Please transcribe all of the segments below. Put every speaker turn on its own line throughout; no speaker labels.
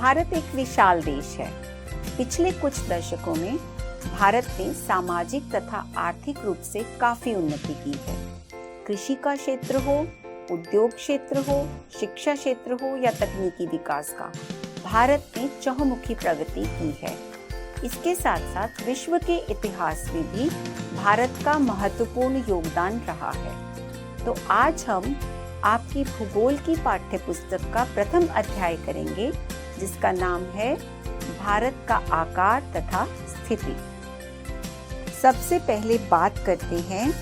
भारत एक विशाल देश है। पिछले कुछ दशकों में भारत ने सामाजिक तथा आर्थिक रूप से काफी उन्नति की है। कृषि का क्षेत्र हो, उद्योग क्षेत्र हो, शिक्षा क्षेत्र हो या तकनीकी विकास का, भारत ने चहुमुखी प्रगति की है। इसके साथ साथ विश्व के इतिहास में भी भारत का महत्वपूर्ण योगदान रहा है। तो आज हम आपकी भूगोल की पाठ्य पुस्तक का प्रथम अध्याय करेंगे, जिसका नाम है भारत का आकार तथा स्थिति। सबसे पहले बात करते हैं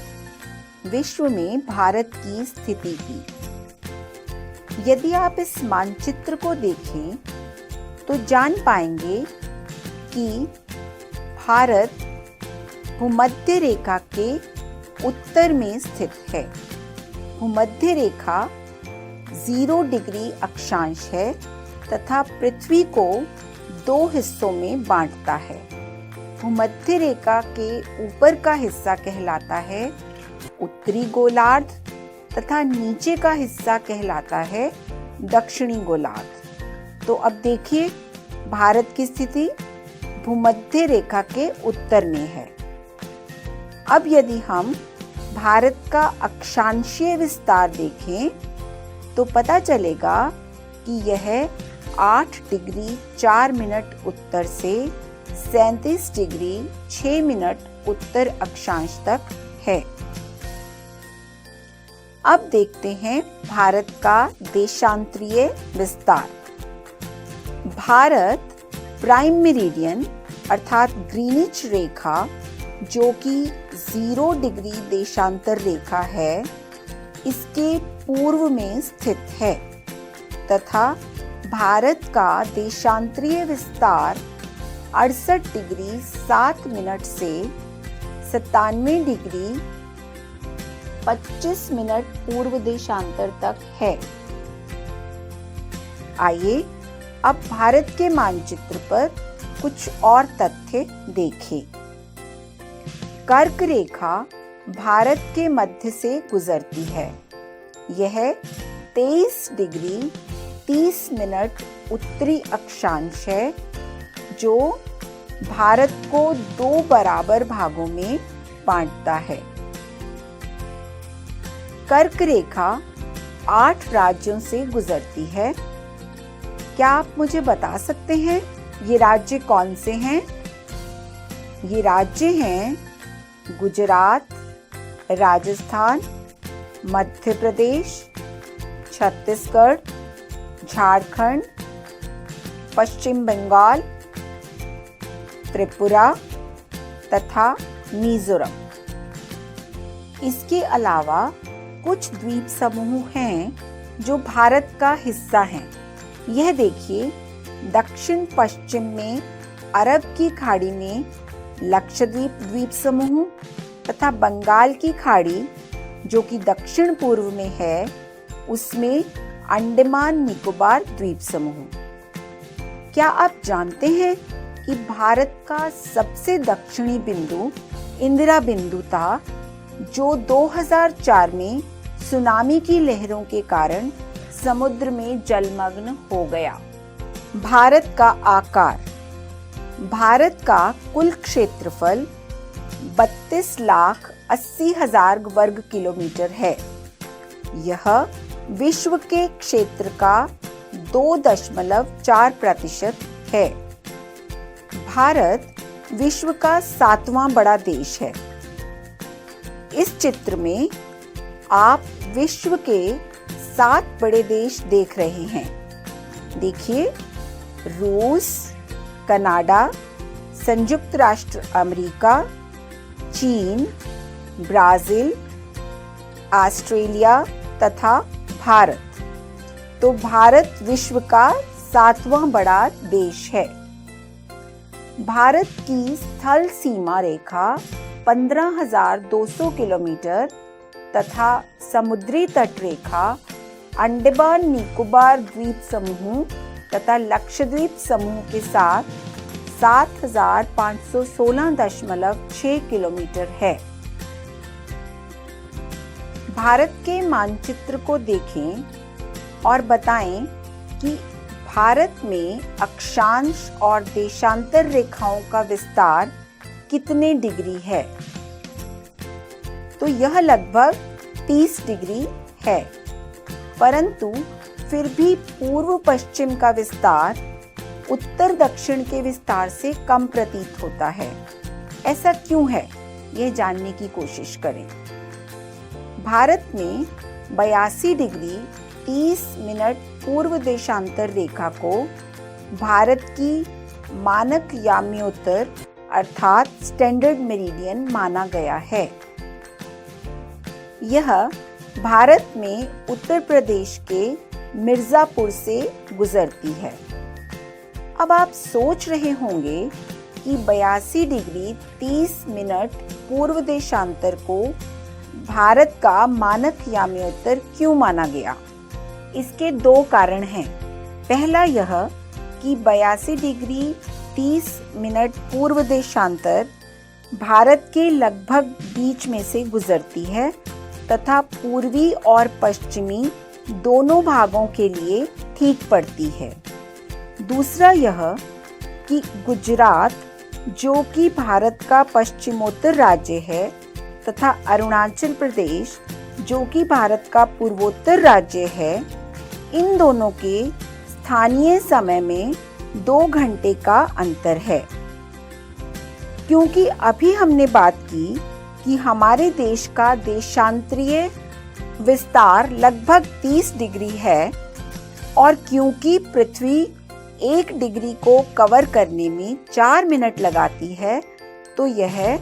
विश्व में भारत की स्थिति की। यदि आप इस मानचित्र को देखें तो जान पाएंगे कि भारत भूमध्य रेखा के उत्तर में स्थित है। भूमध्य रेखा 0 डिग्री अक्षांश है तथा पृथ्वी को 2 हिस्सों में बांटता है। भूमध्य रेखा के ऊपर का हिस्सा कहलाता है उत्तरी गोलार्ध तथा नीचे का हिस्सा कहलाता है दक्षिणी गोलार्ध। तो अब देखिए, भारत की स्थिति भूमध्य रेखा के उत्तर में है। अब यदि हम भारत का अक्षांशीय विस्तार देखें तो पता चलेगा कि यह 8 डिग्री 4 मिनट उत्तर से 37 डिग्री 6 मिनट उत्तर अक्षांश तक है। अब देखते हैं भारत का देशांतरीय विस्तार। भारत प्राइम मेरिडियन अर्थात ग्रीनिच रेखा, जो कि 0 डिग्री देशांतर रेखा है, इसके पूर्व में स्थित है तथा भारत का देशांतरीय विस्तार 68 डिग्री 7 मिनट से 97 डिग्री 25 मिनट पूर्व देशांतर तक है। आइए अब भारत के मानचित्र पर कुछ और तथ्य देखें। कर्क रेखा भारत के मध्य से गुजरती है। यह 23 डिग्री 30 मिनट उत्तरी अक्षांश है, जो भारत को 2 बराबर भागों में बांटता है। कर्क रेखा 8 राज्यों से गुजरती है। क्या आप मुझे बता सकते हैं ये राज्य कौन से हैं? ये राज्य हैं गुजरात, राजस्थान, मध्य प्रदेश, छत्तीसगढ़, झारखंड, पश्चिम बंगाल, त्रिपुरा तथा मिजोरम। इसके अलावा कुछ द्वीप समूह हैं जो भारत का हिस्सा हैं। यह देखिए, दक्षिण पश्चिम में अरब की खाड़ी में लक्षद्वीप द्वीप समूह तथा बंगाल की खाड़ी, जो कि दक्षिण पूर्व में है, उसमें अंडमान निकोबार द्वीप समूह। क्या आप जानते हैं कि भारत का सबसे दक्षिणी बिंदु इंदिरा बिंदु था, जो 2004 में सुनामी की लहरों के कारण समुद्र में जलमग्न हो गया। भारत का आकार। भारत का कुल क्षेत्रफल 32,80,000 वर्ग किलोमीटर है। यह विश्व के क्षेत्र का 2.4% है। भारत विश्व का 7वां बड़ा देश है। इस चित्र में आप विश्व के 7 बड़े देश देख रहे हैं। देखिए, रूस, कनाडा, संयुक्त राष्ट्र अमेरिका, चीन, ब्राजील, ऑस्ट्रेलिया तथा भारत। तो भारत विश्व का 7वां बड़ा देश है। भारत की स्थल सीमा रेखा 15,200 किलोमीटर तथा समुद्री तट रेखा अंडमान निकोबार द्वीप समूह तथा लक्षद्वीप समूह के साथ 7,516.6 किलोमीटर है। भारत के मानचित्र को देखें और बताएं कि भारत में अक्षांश और देशांतर रेखाओं का विस्तार कितने डिग्री है? तो यह लगभग 30 डिग्री है, परंतु फिर भी पूर्व पश्चिम का विस्तार उत्तर दक्षिण के विस्तार से कम प्रतीत होता है। ऐसा क्यों है, यह जानने की कोशिश करें। भारत में 82 डिग्री 30 मिनट पूर्व देशांतर रेखा को भारत की मानक याम्योत्तर अर्थात स्टैंडर्ड मेरिडियन माना गया है। यह भारत में उत्तर प्रदेश के मिर्जापुर से गुजरती है। अब आप सोच रहे होंगे कि 82 डिग्री 30 मिनट पूर्व देशांतर को भारत का मानक याम्योत्तर क्यों माना गया? इसके दो कारण हैं। पहला यह कि 82 डिग्री 30 मिनट पूर्व देशांतर भारत के लगभग बीच में से गुजरती है तथा पूर्वी और पश्चिमी दोनों भागों के लिए ठीक पड़ती है। दूसरा यह कि गुजरात, जो कि भारत का पश्चिमोत्तर राज्य है, तथा अरुणाचल प्रदेश, जो कि भारत का पूर्वोत्तर राज्य है, इन दोनों के स्थानीय समय में 2 घंटे का अंतर है। क्योंकि अभी हमने बात की कि हमारे देश का देशांतरीय विस्तार लगभग 30 डिग्री है और क्योंकि पृथ्वी 1 डिग्री को कवर करने में 4 मिनट लगाती है, तो यह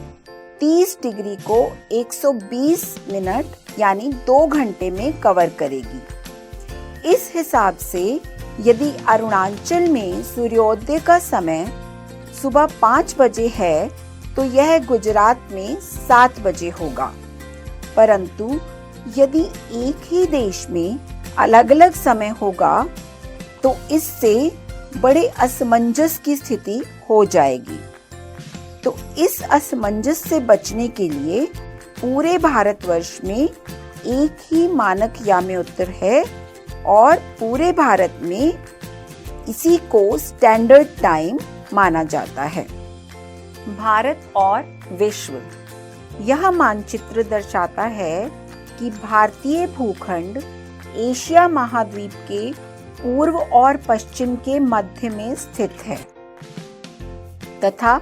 30 डिग्री को 120 मिनट यानी 2 घंटे में कवर करेगी। इस हिसाब से यदि अरुणाचल में सूर्योदय का समय सुबह 5 बजे है, तो यह गुजरात में 7 बजे होगा। परंतु यदि एक ही देश में अलग अलग समय होगा, तो इससे बड़े असमंजस की स्थिति हो जाएगी। तो इस असमंजस से बचने के लिए पूरे भारतवर्ष में एक ही मानक याम्योत्तर है और पूरे भारत में इसी को स्टैंडर्ड टाइम माना जाता है। भारत और विश्व। यह मानचित्र दर्शाता है कि भारतीय भूखंड एशिया महाद्वीप के पूर्व और पश्चिम के मध्य में स्थित है तथा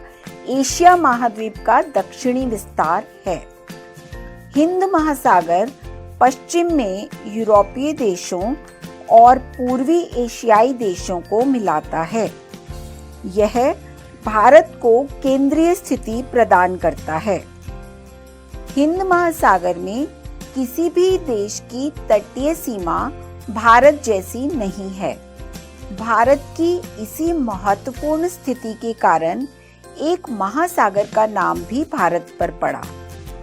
एशिया महाद्वीप का दक्षिणी विस्तार है। हिंद महासागर पश्चिम में यूरोपीय देशों और पूर्वी एशियाई देशों को मिलाता है। यह भारत को केंद्रीय स्थिति प्रदान करता है। हिंद महासागर में किसी भी देश की तटीय सीमा भारत जैसी नहीं है। भारत की इसी महत्वपूर्ण स्थिति के कारण एक महासागर का नाम भी भारत पर पड़ा।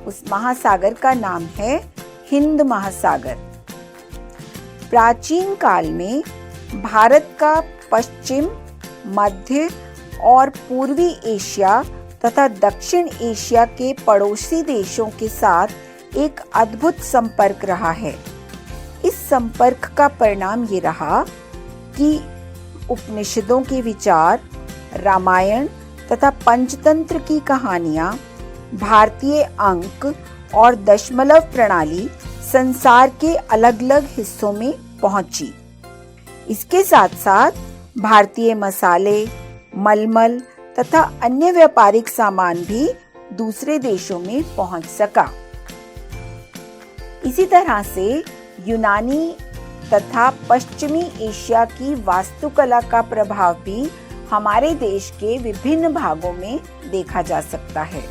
उस महासागर का नाम है हिंद महासागर। प्राचीन काल में भारत का पश्चिम, मध्य और पूर्वी एशिया तथा दक्षिण एशिया के पड़ोसी देशों के साथ एक अद्भुत संपर्क रहा है। इस संपर्क का परिणाम ये रहा कि उपनिषदों के विचार, रामायण तथा पंचतंत्र की कहानियां, भारतीय अंक और दशमलव प्रणाली संसार के अलग अलग हिस्सों में पहुंची। इसके साथ साथ भारतीय मसाले, मलमल तथा अन्य व्यापारिक सामान भी दूसरे देशों में पहुंच सका। इसी तरह से यूनानी तथा पश्चिमी एशिया की वास्तुकला का प्रभाव भी हमारे देश के विभिन्न भागों में देखा जा सकता है।